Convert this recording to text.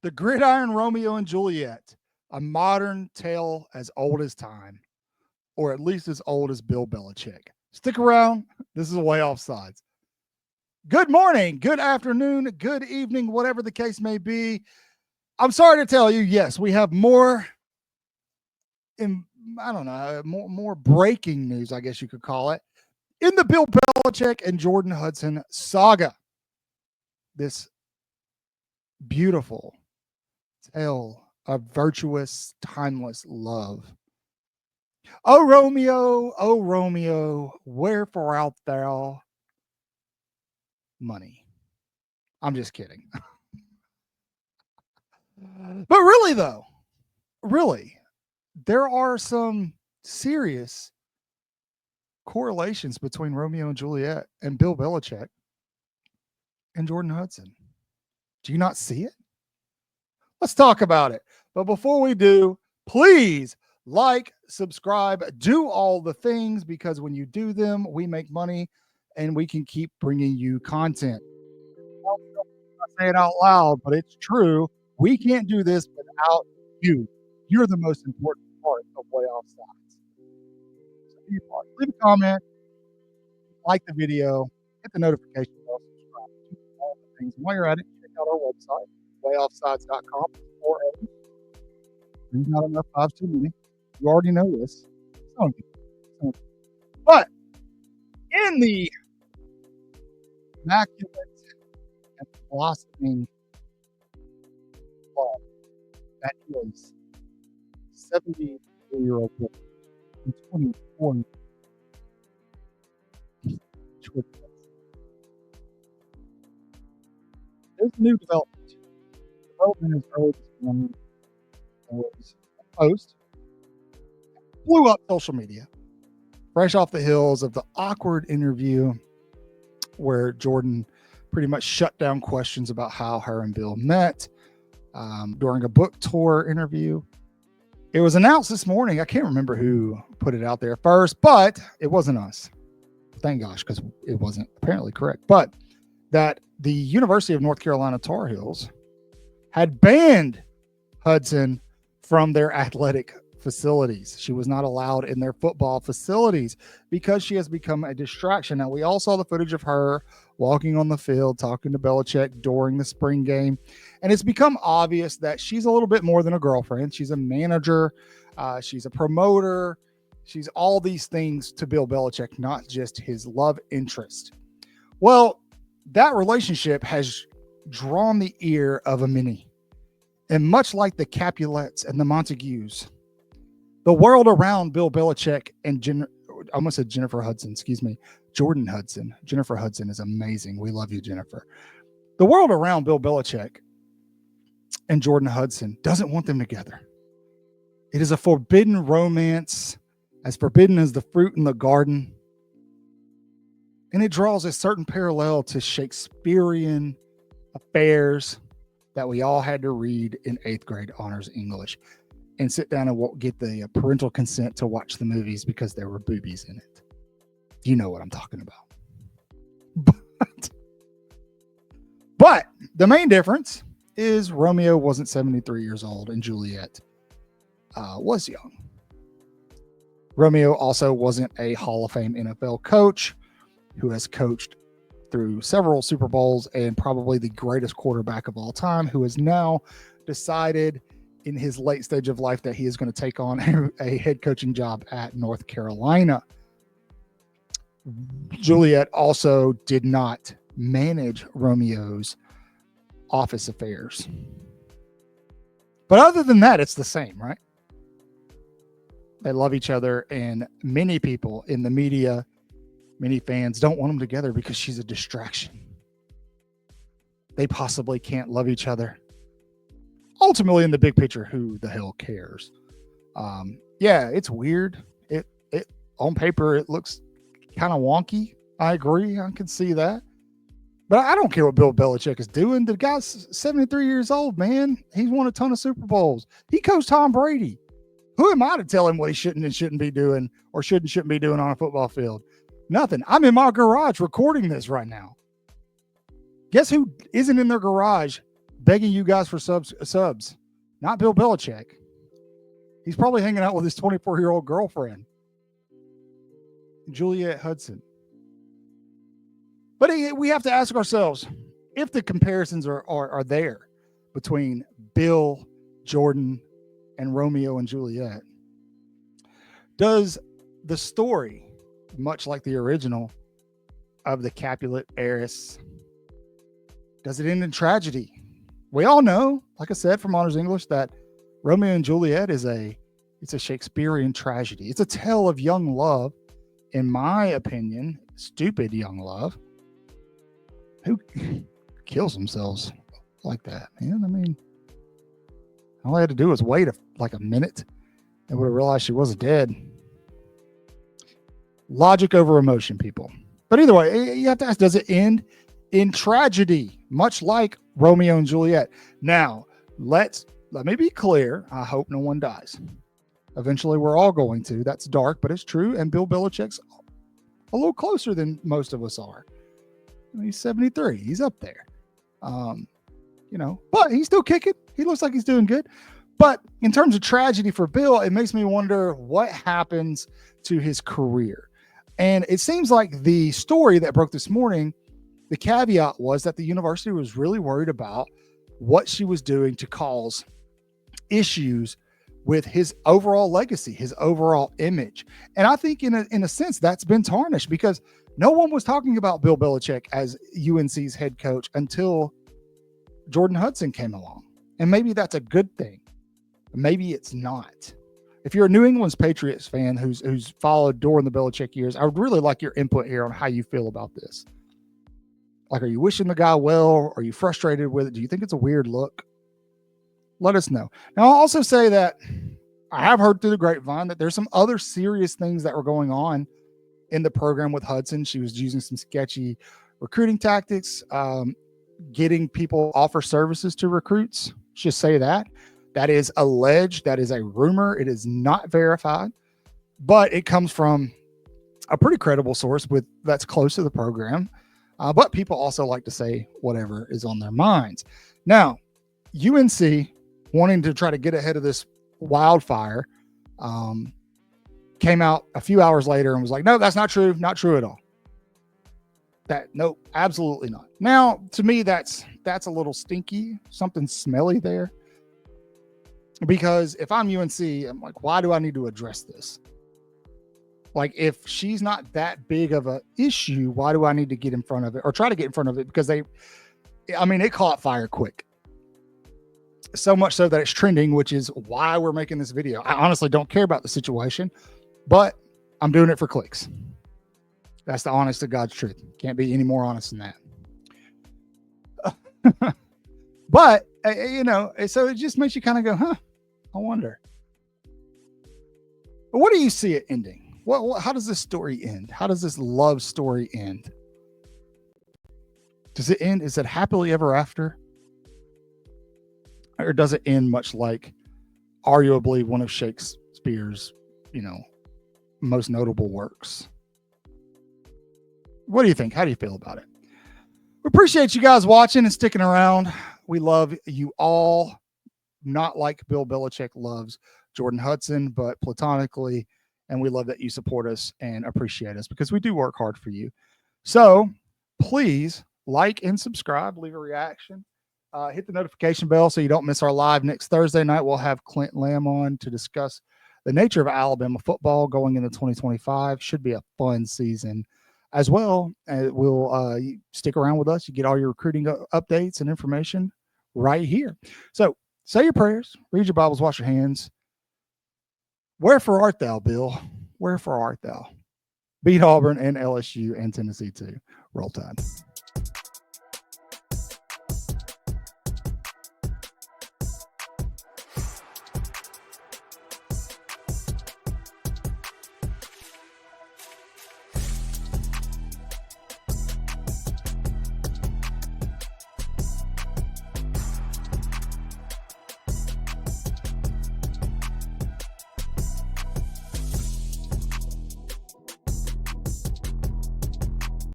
The Gridiron Romeo and Juliet, a modern tale as old as time, or at least as old as Bill Belichick. Stick around. This is Way Off Sides. Good morning, good afternoon, good evening, whatever the case may be. I'm sorry to tell you, yes, we have more more breaking news, I guess you could call it, in the Bill Belichick and Jordon Hudson saga. This beautiful tale of virtuous, timeless love. Oh Romeo, wherefore art thou? Money. I'm just kidding. But really, though, there are some serious correlations between Romeo and Juliet and Bill Belichick and Jordon Hudson. Do you not see it? Let's talk about it. But before we do, please like, subscribe, do all the things, because when you do them, we make money and we can keep bringing you content. I say it out loud, but it's true. We can't do this without you. You're the most important part of Way Off Sides. So leave a comment, like the video, hit the notification bell, subscribe, do all the things. And while you're at it, check out our website, wayoffsides.com. There's not enough fives too many. You already know this. But in the immaculate and blossoming love that is 73-year-old boy and 24 there's a new development. Development is early this morning. There was a post blew up social media, fresh off the heels of the awkward interview where Jordon pretty much shut down questions about how her and Bill met during a book tour interview. It was announced this morning. I can't remember who put it out there first, but it wasn't us. Thank gosh, because it wasn't apparently correct. But that the University of North Carolina Tar Heels had banned Hudson from their athletic facilities. She was not allowed in their football facilities because she has become a distraction. Now, we all saw the footage of her walking on the field, talking to Belichick during the spring game. And it's become obvious that she's a little bit more than a girlfriend. She's a manager. She's a promoter. She's all these things to Bill Belichick, not just his love interest. Well, that relationship has drawn the ear of a many. And much like the Capulets and the Montagues, the world around Bill Belichick and I almost said Jennifer Hudson, excuse me, Jordon Hudson. Jennifer Hudson is amazing. We love you, Jennifer. The world around Bill Belichick and Jordon Hudson doesn't want them together. It is a forbidden romance, as forbidden as the fruit in the garden. And it draws a certain parallel to Shakespearean affairs that we all had to read in 8th grade honors English and sit down and get the parental consent to watch the movies because there were boobies in it. You know what I'm talking about. But the main difference is Romeo wasn't 73 years old and Juliet was young. Romeo also wasn't a Hall of Fame NFL coach who has coached through several Super Bowls and probably the greatest quarterback of all time, who has now decided in his late stage of life that he is going to take on a head coaching job at North Carolina. Juliet also did not manage Romeo's office affairs. But other than that, it's the same, right? They love each other, and many people in the media, many fans don't want them together because she's a distraction. They possibly can't love each other. Ultimately, in the big picture, who the hell cares? Yeah, it's weird. It on paper, it looks kind of wonky. I agree. I can see that. But I don't care what Bill Belichick is doing. The guy's 73 years old, man. He's won a ton of Super Bowls. He coached Tom Brady. Who am I to tell him what he shouldn't and shouldn't be doing, or shouldn't be doing on a football field? Nothing. I'm in my garage recording this right now. Guess who isn't in their garage begging you guys for subs. Not Bill Belichick. He's probably hanging out with his 24-year-old girlfriend, Juliet Hudson. But we have to ask ourselves, if the comparisons are there between Bill, Jordan, and Romeo and Juliet, does the story, much like the original of the Capulet heiress, does it end in tragedy? We all know, like I said, from Honors English, that Romeo and Juliet it's a Shakespearean tragedy. It's a tale of young love, in my opinion, stupid young love, who kills themselves like that, man. I mean, all I had to do was wait like a minute and would have realized she wasn't dead. Logic over emotion, people. But either way, you have to ask, does it end in tragedy, much like Romeo and Juliet? Now, let me be clear. I hope no one dies. Eventually, we're all going to. That's dark, but it's true. And Bill Belichick's a little closer than most of us are. He's 73. He's up there. But he's still kicking. He looks like he's doing good. But in terms of tragedy for Bill, it makes me wonder what happens to his career. And it seems like the story that broke this morning, the caveat was that the university was really worried about what she was doing to cause issues with his overall legacy, his overall image. And I think in a sense that's been tarnished, because no one was talking about Bill Belichick as UNC's head coach until Jordon Hudson came along. And maybe that's a good thing. Maybe it's not. If you're a New England's Patriots fan who's followed during the Belichick years, I would really like your input here on how you feel about this. Like, are you wishing the guy well? Are you frustrated with it? Do you think it's a weird look? Let us know. Now, I'll also say that I have heard through the grapevine that there's some other serious things that were going on in the program with Hudson. She was using some sketchy recruiting tactics, getting people offer services to recruits. Just say that. That is alleged. That is a rumor. It is not verified, but it comes from a pretty credible source that's close to the program. But people also like to say whatever is on their minds. Now, UNC, wanting to try to get ahead of this wildfire, came out a few hours later and was like, no, that's not true. Not true at all. Nope, absolutely not. Now, to me, that's a little stinky, something smelly there. Because if I'm UNC, I'm like, why do I need to address this? Like, if she's not that big of an issue, why do I need to get in front of it or try to get in front of it? Because it caught fire quick. So much so that it's trending, which is why we're making this video. I honestly don't care about the situation, but I'm doing it for clicks. That's the honest to God's truth. Can't be any more honest than that. But, so it just makes you kind of go, I wonder. But what do you see it ending? How does this story end? How does this love story end? Does it end? Is it happily ever after? Or does it end much like arguably one of Shakespeare's, most notable works? What do you think? How do you feel about it? We appreciate you guys watching and sticking around. We love you all, not like Bill Belichick loves Jordon Hudson, but platonically. And we love that you support us and appreciate us because we do work hard for you. So please like and subscribe, leave a reaction, hit the notification bell so you don't miss our live next Thursday night. We'll have Clint Lamb on to discuss the nature of Alabama football going into 2025. Should be a fun season as well. We'll stick around with us. You get all your recruiting updates and information right here. So say your prayers, read your Bibles, wash your hands. Wherefore art thou, Bill? Wherefore art thou? Beat Auburn and LSU and Tennessee too. Roll Tide.